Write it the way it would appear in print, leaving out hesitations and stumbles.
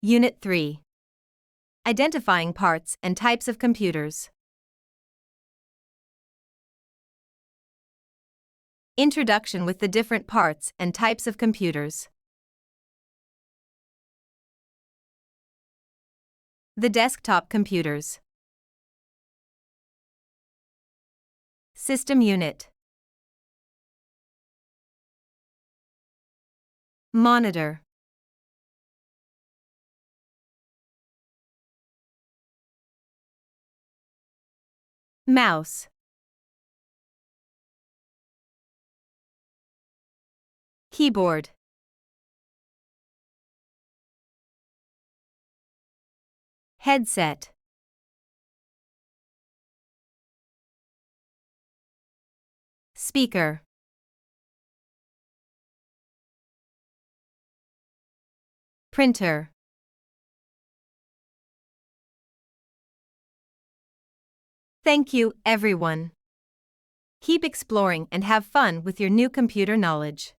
Unit 3. Identifying parts and types of computers. Introduction with the different parts and types of computers. The desktop computers. System unit. Monitor. Mouse. Keyboard. Headset. Speaker. Printer. Thank you, everyone. Keep exploring and have fun with your new computer knowledge.